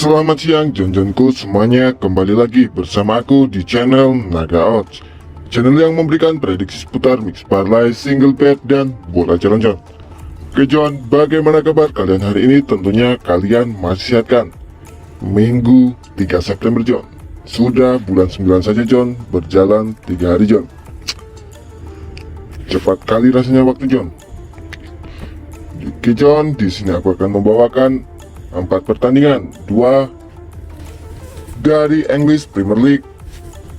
Selamat siang Jon-Jonku semuanya, kembali lagi bersama aku di channel Naga Odds, channel yang memberikan prediksi seputar mix parlay, single bet, dan bola jalan-jalan. Oke Jon, bagaimana kabar kalian hari ini? Tentunya kalian masih sehat kan? Minggu 3 September Jon, sudah bulan 9 saja Jon, berjalan 3 hari Jon. Cepat kali rasanya waktu Jon. Oke Jon, di sini aku akan membawakan 4 pertandingan, 2 dari English Premier League,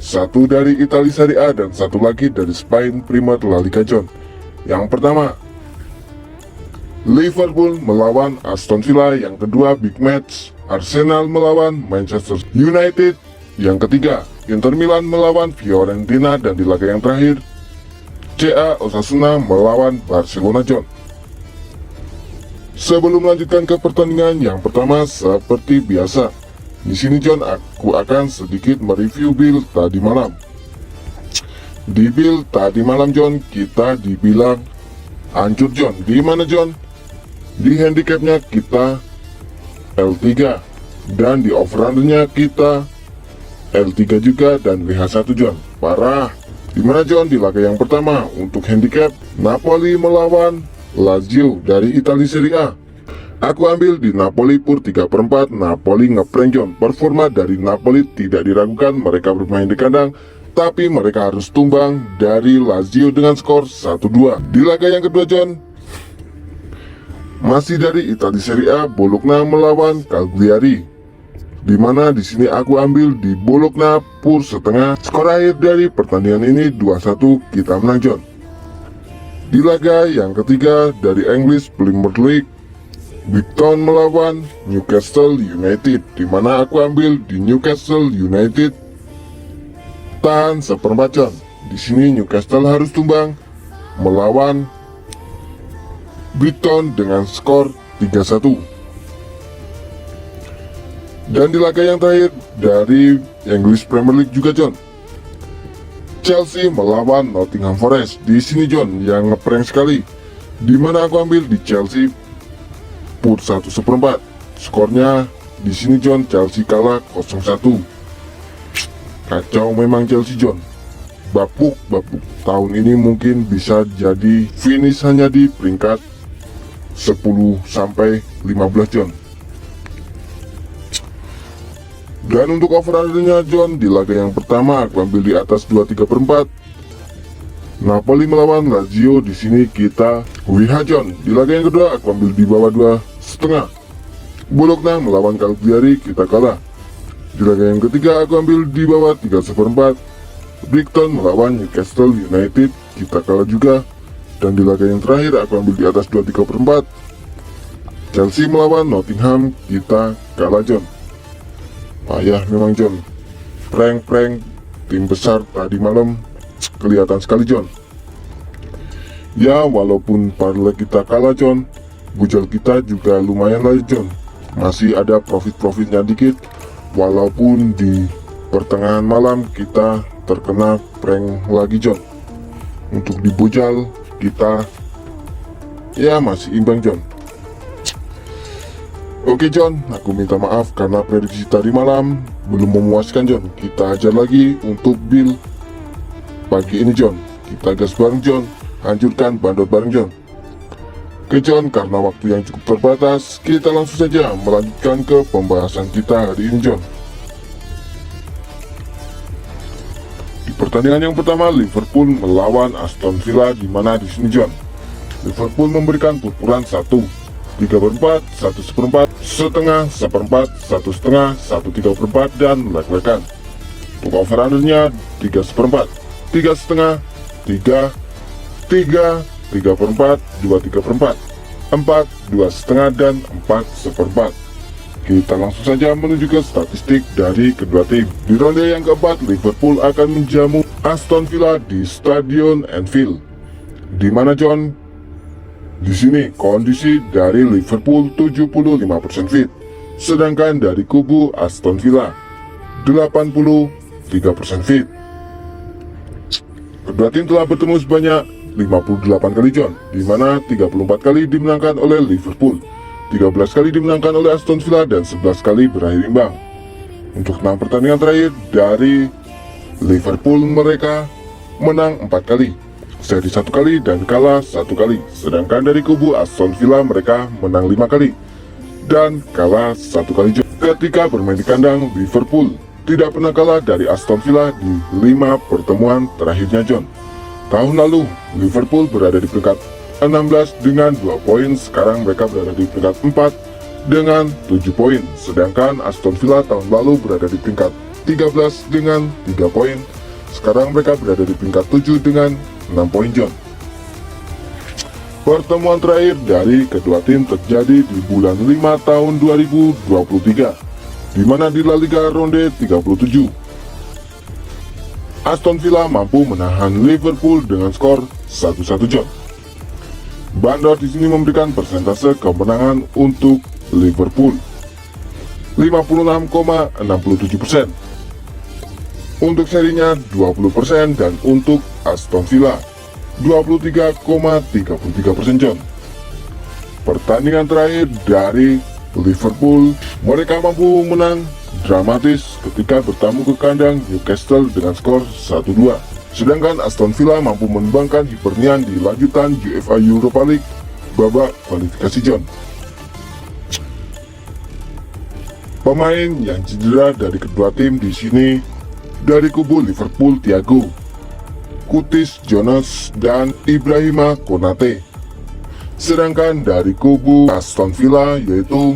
1 dari Italia Serie A, dan 1 lagi dari Spain Premier La Liga Jon. Yang pertama, Liverpool melawan Aston Villa. Yang kedua, big match Arsenal melawan Manchester United. Yang ketiga, Inter Milan melawan Fiorentina. Dan di laga yang terakhir, CA Osasuna melawan Barcelona Jon. Sebelum melanjutkan ke pertandingan yang pertama, seperti biasa, di sini Jon, aku akan sedikit mereview build tadi malam. Di build tadi malam Jon, kita dibilang hancur Jon. Di mana Jon? Di handicapnya kita L3, dan di over-undernya kita L3 juga, dan WH1 Jon. Parah. Di mana Jon? Di laga yang pertama, untuk handicap Napoli melawan Lazio dari Italia Serie A. Aku ambil di Napoli pur 3/4. Napoli ngeprank Jon. Performa dari Napoli tidak diragukan, mereka bermain di kandang, tapi mereka harus tumbang dari Lazio dengan skor 1-2. Di laga yang kedua Jon, masih dari Italia Serie A, Bologna melawan Cagliari. Dimana di sini aku ambil di Bologna pur setengah. Skor akhir dari pertandingan ini 2-1, kita menang Jon. Di laga yang ketiga dari English Premier League, Brighton melawan Newcastle United. Dimana aku ambil di Newcastle United tahan 1/4 Jon. Di sini Newcastle harus tumbang melawan Brighton dengan skor 3-1. Dan di laga yang terakhir dari English Premier League juga Jon, Chelsea melawan Nottingham Forest. Di sini Jon, yang ngeprank sekali. Dimana aku ambil di Chelsea pur 1/4. Skornya di sini Jon, Chelsea kalah 0-1. Kacau memang Chelsea Jon. Bapuk. Tahun ini mungkin bisa jadi finish hanya di peringkat 10-15 Jon. Dan untuk over-undernya Jon, di laga yang pertama aku ambil di atas 2/3/4. Napoli melawan Lazio, di sini kita WH Jon. Di laga yang kedua aku ambil di bawah 2,5. Bologna melawan Cagliari, kita kalah. Di laga yang ketiga aku ambil di bawah 3/4. Brighton melawan Newcastle United, kita kalah juga. Dan di laga yang terakhir aku ambil di atas 2/3/4. Chelsea melawan Nottingham, kita kalah Jon. Payah memang Jon. Prank tim besar tadi malam kelihatan sekali Jon. Ya, walaupun parlay kita kalah Jon, bujal kita juga lumayan lah Jon. Masih ada profitnya dikit, walaupun di pertengahan malam kita terkena prank lagi Jon. Untuk di bujal kita ya masih imbang Jon. Oke Jon, aku minta maaf karena prediksi tadi malam belum memuaskan Jon. Kita ajar lagi untuk build pagi ini Jon. Kita gas bareng Jon, hancurkan bandot bareng Jon. Oke Jon, karena waktu yang cukup terbatas, kita langsung saja melanjutkan ke pembahasan kita hari ini Jon. Di pertandingan yang pertama, Liverpool melawan Aston Villa. Dimana di sini Jon, Liverpool memberikan pukulan 1, 3/4, 1/4, setengah, 1/4, 1/2, 1/3/4, dan leg-legan. Untuk over-undernya 3/4, 3/2, 3, 3/4, 2/3/4, 4, 2/2, dan 4/4. Kita langsung saja menuju ke statistik dari kedua tim. Di ronde yang keempat, Liverpool akan menjamu Aston Villa di Stadion Anfield. Dimana Jon, di sini kondisi dari Liverpool 75% fit, sedangkan dari kubu Aston Villa 83% fit. Kedua tim telah bertemu sebanyak 58 kali Jon, di mana 34 kali dimenangkan oleh Liverpool 13 kali dimenangkan oleh Aston Villa dan 11 kali berakhir imbang. Untuk 6 pertandingan terakhir dari Liverpool, mereka menang 4 kali, seri 1 kali dan kalah 1 kali. Sedangkan dari kubu Aston Villa, mereka menang 5 kali dan kalah 1 kali. Ketika bermain di kandang, Liverpool tidak pernah kalah dari Aston Villa di 5 pertemuan terakhirnya, John. Tahun lalu, Liverpool berada di peringkat 16 dengan 2 poin, sekarang mereka berada di peringkat 4 dengan 7 poin. Sedangkan Aston Villa tahun lalu berada di peringkat 13 dengan 3 poin, sekarang mereka berada di peringkat 7 dengan 6 poin, John. Pertemuan terakhir dari kedua tim terjadi di bulan 5 tahun 2023, di mana di La Liga ronde 37. Aston Villa mampu menahan Liverpool dengan skor 1-1, John. Bandor di sini memberikan persentase kemenangan untuk Liverpool 56,67%, untuk serinya 20%, dan untuk Aston Villa 23,33%, John. Pertandingan terakhir dari Liverpool, mereka mampu menang dramatis ketika bertamu ke kandang Newcastle dengan skor 1-2. Sedangkan Aston Villa mampu menumbangkan Hibernian di lanjutan UEFA Europa League babak kualifikasi, John. Pemain yang cedera dari kedua tim di sini dari kubu Liverpool, Thiago, Curtis Jones, dan Ibrahima Konate. Sedangkan dari kubu Aston Villa yaitu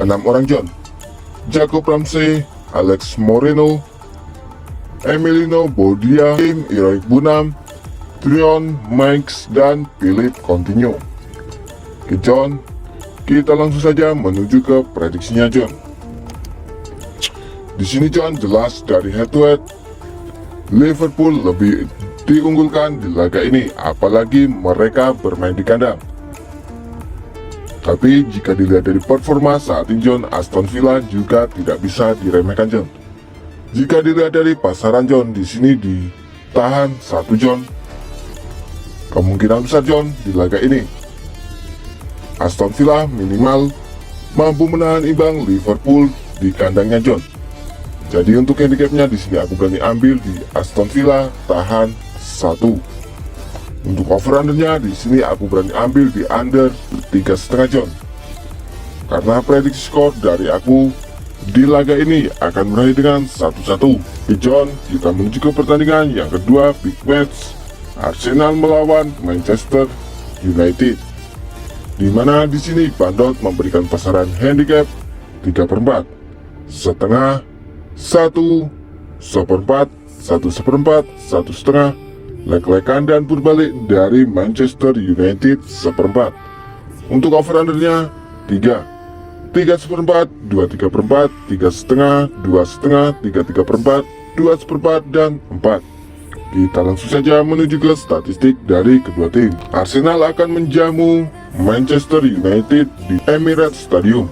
6 orang, John. Jacob Ramsey, Alex Moreno, Emiliano Buendia, Tim Iroik Bunam, Trion Mings, dan Philip Coutinho. Oke, John, kita langsung saja menuju ke prediksinya, John. Di sini, John, jelas dari head to head Liverpool lebih diunggulkan di laga ini, apalagi mereka bermain di kandang. Tapi jika dilihat dari performa saat ini, John, Aston Villa juga tidak bisa diremehkan, John. Jika dilihat dari pasaran, John, di sini ditahan 1, John. Kemungkinan besar, John, di laga ini Aston Villa minimal mampu menahan imbang Liverpool di kandangnya, John. Jadi untuk handicapnya di sini aku berani ambil di Aston Villa tahan 1. Untuk over undernya di sini aku berani ambil di under 3,5, John. Karena prediksi skor dari aku di laga ini akan berakhir dengan 1-1. Oke, John, kita menuju ke pertandingan yang kedua, big match Arsenal melawan Manchester United, di mana di sini Bandot memberikan pasaran handicap 3/4, setengah, 1, 1/4, 1/4, 1/2, lek-lekan dan berbalik dari Manchester United 1/4. Untuk over undernya 3, 3/4, 2/3/4, 3,5, 2,5, 3/4, 2/4, dan 4. Kita langsung saja menuju ke statistik dari kedua tim. Arsenal akan menjamu Manchester United di Emirates Stadium,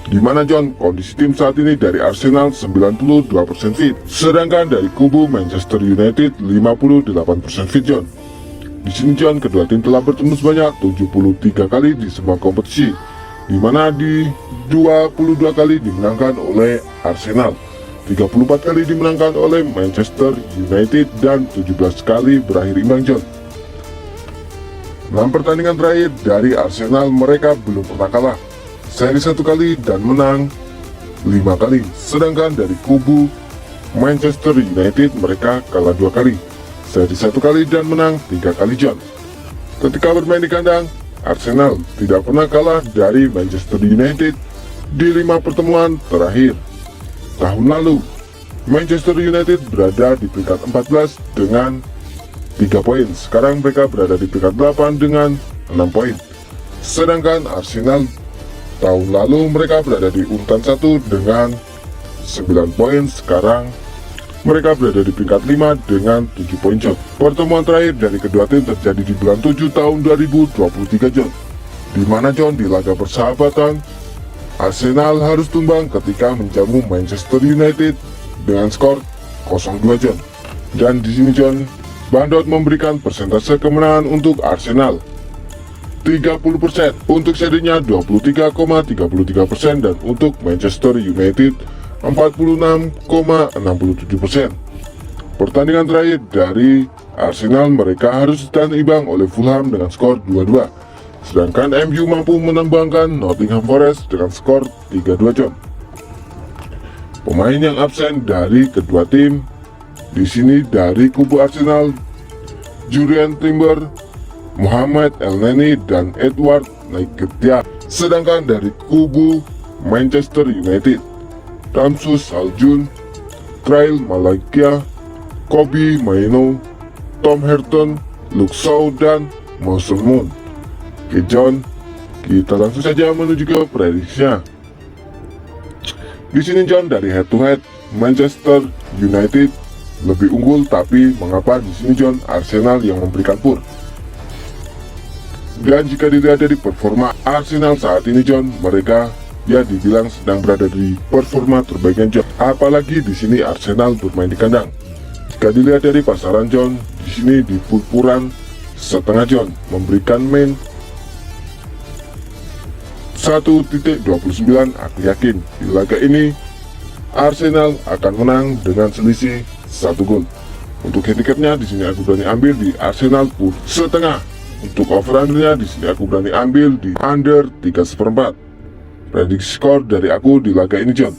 di mana, John, kondisi tim saat ini dari Arsenal 92% fit, sedangkan dari kubu Manchester United 58% fit, John. Di sini, John, kedua tim telah bertemu sebanyak 73 kali di semua kompetisi, di mana di 22 kali dimenangkan oleh Arsenal, 34 kali dimenangkan oleh Manchester United, dan 17 kali berakhir imbang, John. 6 pertandingan terakhir dari Arsenal, mereka belum pernah kalah, seri 1 kali dan menang 5 kali. Sedangkan dari kubu Manchester United, mereka kalah 2 kali, seri 1 kali dan menang 3 kali, John. Ketika bermain di kandang, Arsenal tidak pernah kalah dari Manchester United di 5 pertemuan terakhir. Tahun lalu, Manchester United berada di peringkat 14 dengan 3 poin. Sekarang mereka berada di peringkat 8 dengan 6 poin. Sedangkan Arsenal tahun lalu mereka berada di urutan 1 dengan 9 poin. Sekarang mereka berada di peringkat 5 dengan 7 poin, John. Pertemuan terakhir dari kedua tim terjadi di bulan 7 tahun 2023, John. Di mana, John, di laga persahabatan, Arsenal harus tumbang ketika menjamu Manchester United dengan skor 0-2, John. Dan di sini, John, Bandot memberikan persentase kemenangan untuk Arsenal 30%, untuk serinya 23,33%, dan untuk Manchester United 46,67%. Pertandingan terakhir dari Arsenal, mereka harus ditahan imbang oleh Fulham dengan skor 2-2. Sedangkan MU mampu menembangkan Nottingham Forest dengan skor 3-2 John. Pemain yang absen dari kedua tim di sini dari kubu Arsenal, Jurrien Timber, Mohamed Elneny, dan Edward Nketiah. Sedangkan dari kubu Manchester United, Ramsus Haljun, Trail Malakia, Kobbie Mainoo, Tom Heaton, Luke Shaw, dan Mason Mount. Oke John, kita langsung saja menuju ke prediksinya. Di sini John, dari head to head Manchester United lebih unggul, tapi mengapa di sini John Arsenal yang memberikan pur? Dan jika dilihat dari performa Arsenal saat ini John, mereka ya dibilang sedang berada di performa terbaiknya John. Apalagi di sini Arsenal bermain di kandang. Jika dilihat dari pasaran John, di sini di pur-puran setengah John memberikan main 1.29. Aku yakin di laga ini Arsenal akan menang dengan selisih 1 gol. Untuk handicapnya di sini aku berani ambil di Arsenal pur setengah. Untuk over undernya di sini aku berani ambil di under 3/4. Prediksi skor dari aku di laga ini John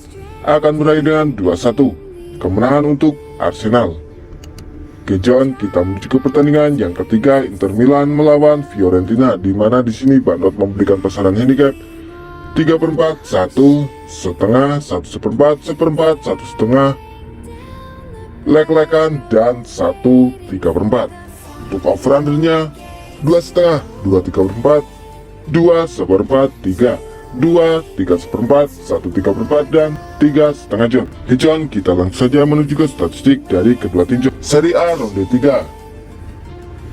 akan berakhir dengan 2-1 kemenangan untuk Arsenal. Oke John, kita menuju ke pertandingan yang ketiga, Inter Milan melawan Fiorentina, di mana di sini Bandot memberikan pasaran handicap 3/4, 1,5, 1/4, 1/4, 1,5, lek-lekan, dan 1/3/4. Untuk over undernya 2,5, 2/3/4, 2/4, 3, 2, 3/4, 1/3/4, dan 3,5 John. Oke John, kita langsung saja menuju ke statistik dari kedua tim John. Serie A ronde 3,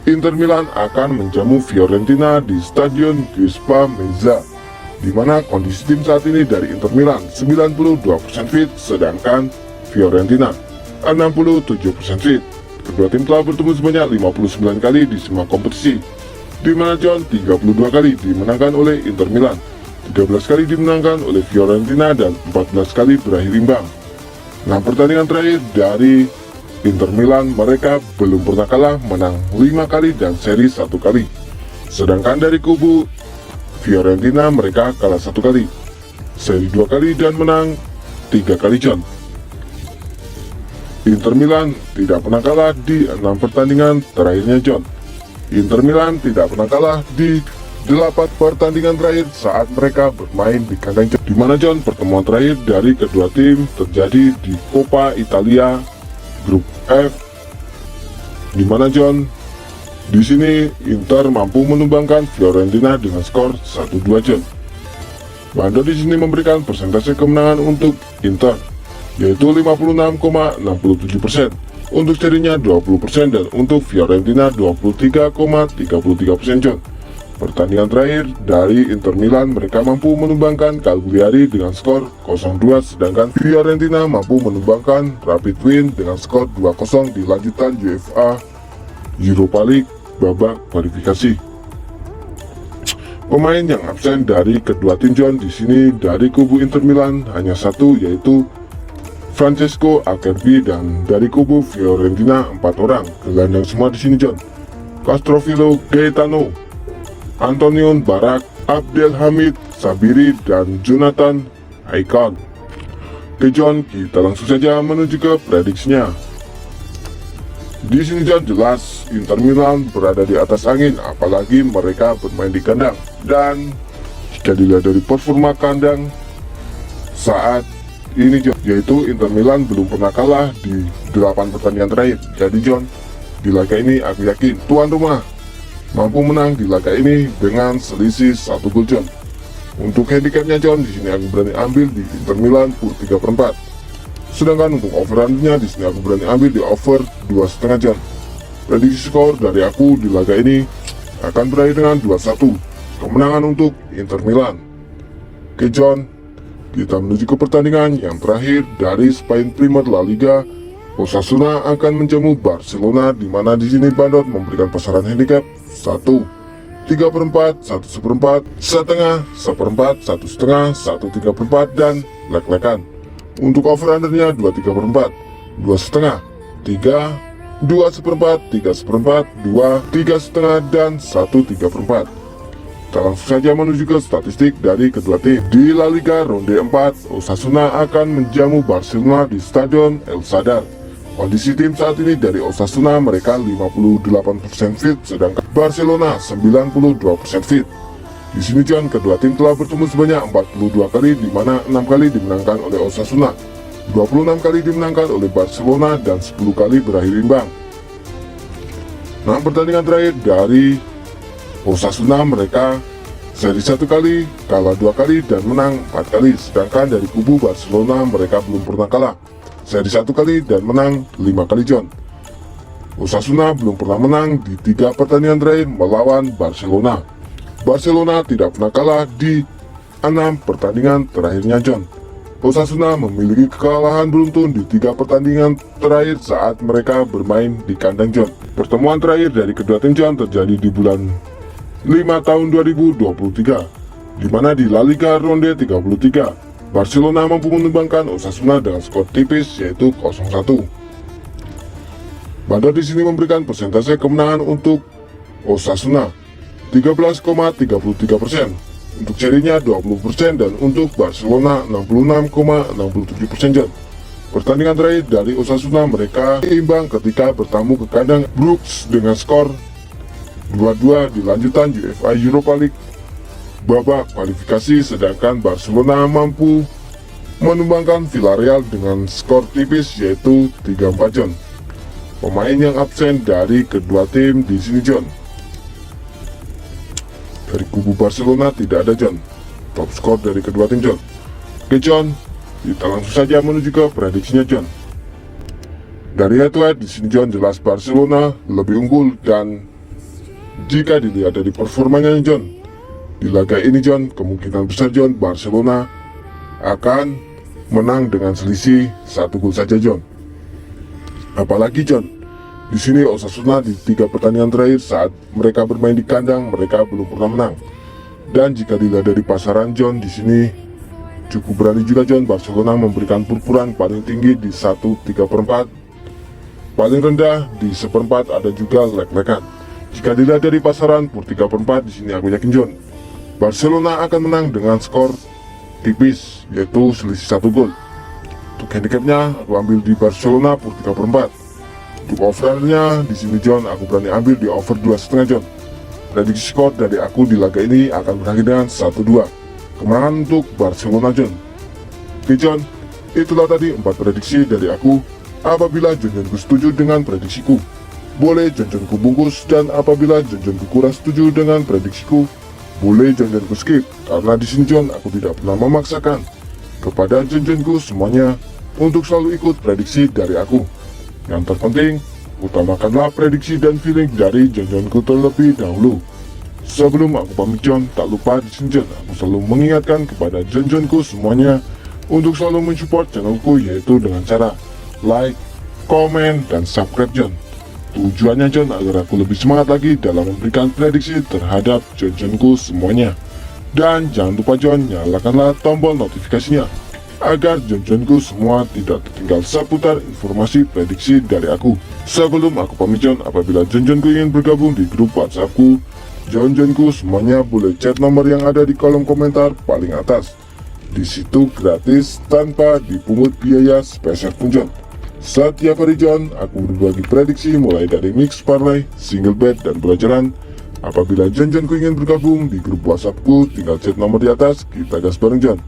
Inter Milan akan menjamu Fiorentina di Stadion Giuseppe Meazza, di mana kondisi tim saat ini dari Inter Milan 92% fit, sedangkan Fiorentina 67% fit. Kedua tim telah bertemu sebanyak 59 kali di semua kompetisi, di mana John 32 kali dimenangkan oleh Inter Milan, 13 kali dimenangkan oleh Fiorentina, dan 14 kali berakhir imbang. 6 pertandingan terakhir dari Inter Milan, mereka belum pernah kalah, menang 5 kali dan seri 1 kali. Sedangkan dari kubu Fiorentina, mereka kalah 1 kali, seri 2 kali, dan menang 3 kali John. Inter Milan tidak pernah kalah di 6 pertandingan terakhirnya John. Inter Milan tidak pernah kalah di 8 pertandingan terakhir saat mereka bermain di kandang John. Dimana John, pertemuan terakhir dari kedua tim terjadi di Coppa Italia Grup F, dimana John di sini Inter mampu menumbangkan Fiorentina dengan skor 1-2 John. Bando di sini memberikan persentase kemenangan untuk Inter, yaitu 56,67%, untuk serinya 20%, dan untuk Fiorentina 23,33% John. Pertandingan terakhir dari Inter Milan, mereka mampu menumbangkan Cagliari dengan skor 0-2, sedangkan Fiorentina mampu menumbangkan Rapid Wien dengan skor 2-0 di lanjutan UEFA Europa League babak kualifikasi. Pemain yang absen dari kedua tim John di sini dari kubu Inter Milan hanya satu, yaitu Francesco Acerbi, dan dari kubu Fiorentina 4 orang. Gelandang semua di sini John: Castrovillo Gaetano, Antonion Barak, Abdelhamid Sabiri, dan Jonathan Aykan. Oke John, kita langsung saja menuju ke prediksinya. Di sini John, jelas Inter Milan berada di atas angin, apalagi mereka bermain di kandang. Dan jika dilihat dari performa kandang saat ini John, yaitu Inter Milan belum pernah kalah di 8 pertandingan terakhir. Jadi John, di laga ini aku yakin tuan rumah mampu menang di laga ini dengan selisih 1 gol John. Untuk handicapnya John, di sini aku berani ambil di Inter Milan pur 3/4. Sedangkan untuk overrunnya di sini aku berani ambil di over 2,5 John. Prediksi skor dari aku di laga ini akan berakhir dengan 2-1 kemenangan untuk Inter Milan. Oke John, kita menuju ke pertandingan yang terakhir dari Spain Premier La Liga. Osasuna akan menjamu Barcelona, di mana di sini Bandot memberikan pasaran handicap 1. 3/4, 1/4, setengah, 1/4, 1/2, 1/3/4, dan lek-lekan. Untuk over-undernya 2/3/4, 2/2, 3, 2/4, 3/4, 2, 3/2, dan 1/3/4. Kita langsung saja menuju ke statistik dari kedua tim. Di La Liga ronde 4, Osasuna akan menjamu Barcelona di Stadion El Sadar. Kondisi tim saat ini dari Osasuna, mereka 58% fit, sedangkan Barcelona 92% fit. Di sini John, kedua tim telah bertemu sebanyak 42 kali, di mana 6 kali dimenangkan oleh Osasuna, 26 kali dimenangkan oleh Barcelona, dan 10 kali berakhir imbang. 6 pertandingan terakhir dari Osasuna, mereka seri 1 kali, kalah 2 kali, dan menang 4 kali. Sedangkan dari kubu Barcelona, mereka belum pernah kalah, seri 1 kali dan menang 5 kali John. Osasuna belum pernah menang di 3 pertandingan terakhir melawan Barcelona. Barcelona tidak pernah kalah di 6 pertandingan terakhirnya John. Osasuna memiliki kekalahan beruntun di 3 pertandingan terakhir saat mereka bermain di kandang John. Pertemuan terakhir dari kedua tim John terjadi di bulan 5 tahun 2023, di mana di La Liga ronde 33, Barcelona mampu menumbangkan Osasuna dengan skor tipis yaitu 0-1. Bandar di sini memberikan persentase kemenangan untuk Osasuna 13,33%, untuk serinya 20%, dan untuk Barcelona 66,67% John. Pertandingan terakhir dari Osasuna, mereka imbang ketika bertamu ke kandang Brugge dengan skor 2-2 di lanjutan UEFA Europa League babak kualifikasi, sedangkan Barcelona mampu menumbangkan Villarreal dengan skor tipis yaitu 3-4 John. Pemain yang absen dari kedua tim di sini John. Dari kubu Barcelona tidak ada John, top skor dari kedua tim John. Oke John, kita langsung saja menuju ke prediksinya John. Dari head to head di sini John, jelas Barcelona lebih unggul, dan jika dilihat dari performanya John, di laga ini John, kemungkinan besar John, Barcelona akan menang dengan selisih 1 gol saja John. Apalagi John, di sini Osasuna di 3 pertandingan terakhir saat mereka bermain di kandang, mereka belum pernah menang. Dan jika dilihat dari pasaran John, di sini cukup berani juga John, Barcelona memberikan purpuran paling tinggi di 1/3/4, paling rendah di 1/4, ada juga lek-lekan. Jika dilihat dari pasaran pur 3/4, di sini aku yakin John, Barcelona akan menang dengan skor tipis yaitu selisih 1 gol. Untuk handicapnya aku ambil di Barcelona pur 3/4. Untuk overnya di sini John, aku berani ambil di over 2,5 John. Prediksi skor dari aku di laga ini akan berakhir dengan 1-2 kemenangan untuk Barcelona John. Oke John, itulah tadi 4 prediksi dari aku. Apabila John setuju dengan prediksiku, boleh John-Johnku bungkus, dan apabila John-Johnku kurang setuju dengan prediksiku, boleh John-Johnku skip, karena di sini John, aku tidak pernah memaksakan kepada John-Johnku semuanya untuk selalu ikut prediksi dari aku. Yang terpenting, utamakanlah prediksi dan feeling dari John-Johnku terlebih dahulu. Sebelum aku pamit John, tak lupa di sini John, aku selalu mengingatkan kepada John-Johnku semuanya untuk selalu mensupport channelku, yaitu dengan cara like, komen, dan subscribe John. Tujuannya John, agar aku lebih semangat lagi dalam memberikan prediksi terhadap John-Johnku semuanya. Dan jangan lupa John, nyalakanlah tombol notifikasinya, agar John-Johnku semua tidak tertinggal seputar informasi prediksi dari aku. Sebelum aku pamit John, apabila John-Johnku ingin bergabung di grup WhatsAppku, John-Johnku semuanya boleh chat nomor yang ada di kolom komentar paling atas. Di situ gratis tanpa dipungut biaya spesial pun John. Setiap hari John, aku berbagi prediksi mulai dari mix parlay, single bet, dan pelajaran. Apabila John-Johnku ingin bergabung di grup WhatsAppku, tinggal chat nomor di atas, kita gas bareng John.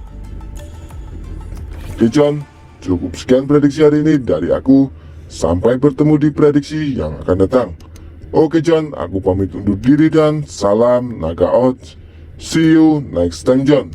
Oke John, cukup sekian prediksi hari ini dari aku. Sampai bertemu di prediksi yang akan datang. Oke John, aku pamit undur diri dan salam Naga Odds. See you next time John.